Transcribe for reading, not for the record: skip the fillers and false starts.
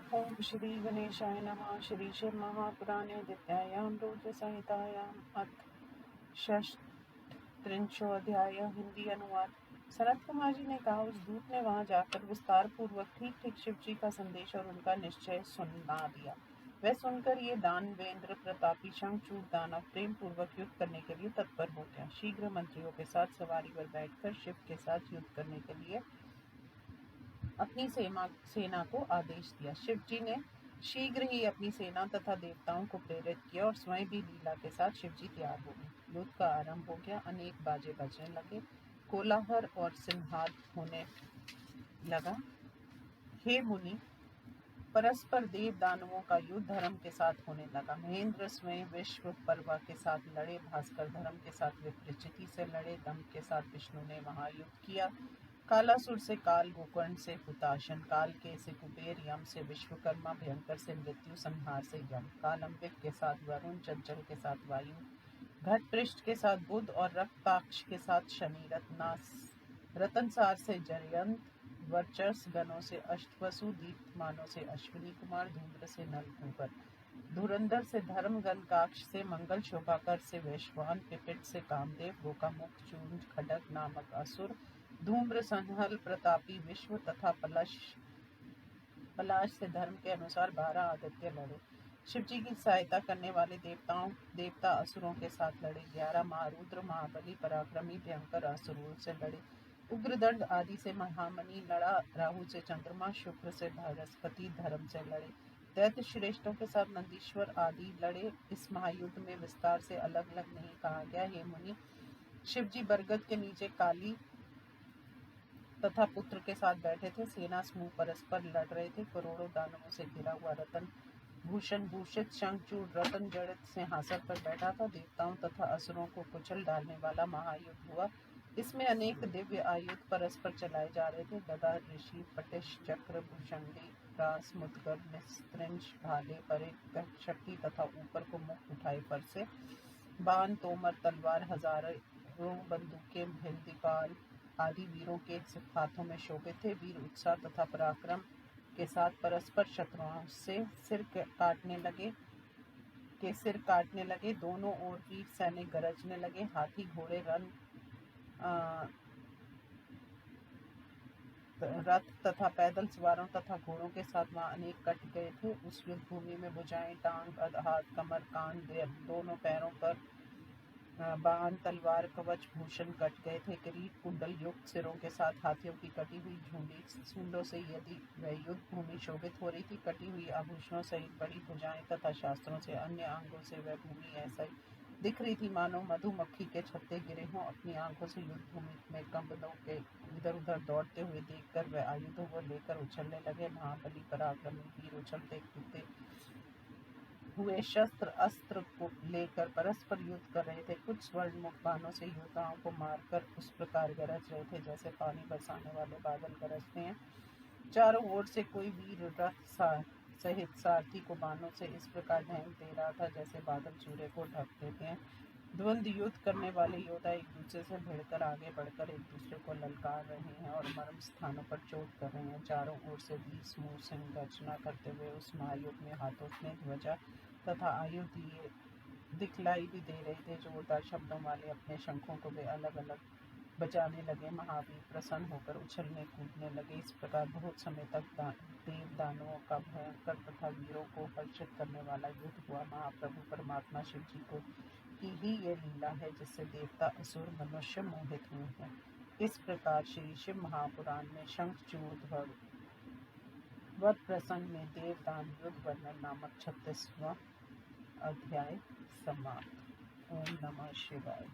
ओम श्री गणेशाय नमः। श्री शिव महापुराणे द्वितीयायां रुद्रसंहितायाम् अथ षष्ठत्रिंशोऽध्याय। हिंदी अनुवाद। सनत कुमार जी ने कहा, उस दूत ने वहां जाकर विस्तार पूर्वक ठीक ठीक शिव जी का संदेश और उनका निश्चय सुना दिया। वह सुनकर ये दानवेंद्र प्रतापी शंखचूड़ दानव प्रेम पूर्वक युद्ध करने के लिए तत्पर हो गया। शीघ्र मंत्रियों के साथ सवारी पर बैठकर शिव के साथ युद्ध करने के लिए अपनी सेना को आदेश दिया। शिव जी ने शीघ्र ही अपनी सेना तथा देवताओं को प्रेरित किया और स्वयं भी लीला के साथ शिव जी तैयार हो गए। युद्ध का आरंभ हो गया। अनेक बाजे बजने लगे, कोलाहल और सिंहाद होने लगा। हे मुनि, परस्पर देव दानवों का युद्ध धर्म के साथ होने लगा। महेंद्र स्वयं विश्व पर्वा के साथ लड़े, भास्कर धर्म के साथ विप्रचिति से लड़े, दम के साथ विष्णु ने महायुद्ध किया, कालासुर से काल, गोकर्ण से हुताशन, काल के से कुबेर, यम से विश्वकर्मा, भयंकर से मृत्यु, संहार से यम, कालंबिक के साथ वरुण, चंचल के साथ वायु, घटपृष्ठ के साथ बुध और रक्ताक्ष के साथ शनि, रतनसार से जयंत, वर्चस गणों से अष्टवसु, दीप्तमानों से अश्विनी कुमार, धूम्र से नलकूबर, धुरंधर से धर्म, गणकाक्ष से मंगल, शोभाकर से वैश्वान, पिपिट से कामदेव, गोकामुख चूंड खडक नामक असुर, धूम्र संहल प्रतापी विश्व तथा पलाश से धर्म के अनुसार 12 आदित्य लड़े। शिव जी की सहायता करने वाले देवता असुरों के साथ लड़े। 11 महारुद्र महाबली पराक्रमी भयंकर असुरों से लड़े। उग्रदंड आदि से महामणि लड़ा। राहु से चंद्रमा, शुक्र से बृहस्पति धर्म से लड़े। दैत्य श्रेष्ठों के साथ नंदीश्वर आदि लड़े। इस महायुद्ध में विस्तार से अलग अलग नहीं कहा गया। हे मुनि, शिव जी बरगद के नीचे काली तथा पुत्र के साथ बैठे थे। सेना समूह परस्पर लड़ रहे थे। करोड़ों दानवों से घिरा हुआ रतन भूषण भूषित शंखचूड़ रतन जड़ित सिंहासन पर बैठा था। देवताओं तथा असुरों को कुचल डालने वाला महायुद्ध हुआ। इसमें अनेक दिव्य आयुध परस्पर चलाए जा रहे थे। गदा, ऋषि, पटिश, चक्र, भूषंडी, रास, मुद्गर, निस्त्रिंश, भाले, परे, शक्ति तथा ऊपर को मुख उठाए पर से बाण, तोमर, तलवार, हजारों बंदूकें, भिंदीपाल आदि वीरों के हाथों में शोभित थे। वीर उत्साह तथा पराक्रम के साथ परस्पर शत्रुओं से सिर काटने लगे। दोनों ओर वीर सैनिक गरजने लगे। हाथी, घोड़े, रथ तथा पैदल सवारों तथा घोड़ों के साथ वहां अनेक कट गए थे। उस युद्ध भूमि में भुजाएं, टांग, हाथ, कमर, कान, दोनों पैरों पर बाण, तलवार, कवच, भूषण कट गए थे। किरीट, कुंडल युक्त सिरों के साथ हाथियों की कटी हुई झुंडी सूंडों से यदि वह युद्ध भूमि शोभित हो रही थी। कटी हुई आभूषणों सहित बड़ी भुजाएं तथा शास्त्रों से अन्य अंगों से वह भूमि ऐसा ही दिख रही थी मानो मधुमक्खी के छत्ते गिरे हों। अपनी आंखों से युद्ध भूमि में कंबलों के इधर उधर दौड़ते हुए देखकर वह आयुधों को लेकर उछलने लगे। महाबली पराक्रमी वीर उछलते कूदते हुए शस्त्र अस्त्र को लेकर परस्पर युद्ध कर रहे थे। कुछ स्वर्णमुख बाणों से योद्धाओं को मारकर उस प्रकार गरज रहे थे जैसे पानी बरसाने वाले बादल गरजते हैं। चारों ओर से कोई वीर रथ सहित सारथी को बाणों से इस प्रकार ढेंक दे रहा था जैसे बादल सूर्य को ढक देते हैं। द्वंद्व युद्ध करने वाले योद्धा एक दूसरे से भिड़कर आगे बढ़कर एक दूसरे को ललकार रहे हैं और मर्म स्थानों पर चोट कर रहे हैं। चारों ओर से वीर समूह सिंह गर्जना करते हुए उस महायुद्ध में हाथों में ध्वजा तथा आयुध दिखलाई भी दे रहे थे। जोरदार शब्दों वाले अपने शंखों को वे अलग अलग बजाने लगे। महावीर प्रसन्न होकर उछलने कूदने लगे। इस प्रकार बहुत समय तक देव दानवों का भयंकर तथा वीरों को हर्षित करने वाला युद्ध हुआ। महाप्रभु परमात्मा शिव जी को की ही ये लीला है जिससे देवता, असुर, मनुष्य मोहित हुए हैं। इस प्रकार श्री शिव महापुराण में शंखचूड़ वध प्रसंग में देव दान युद्ध वर्णन नामक 36वां अध्याय समाप्त। ओम नमः शिवाय।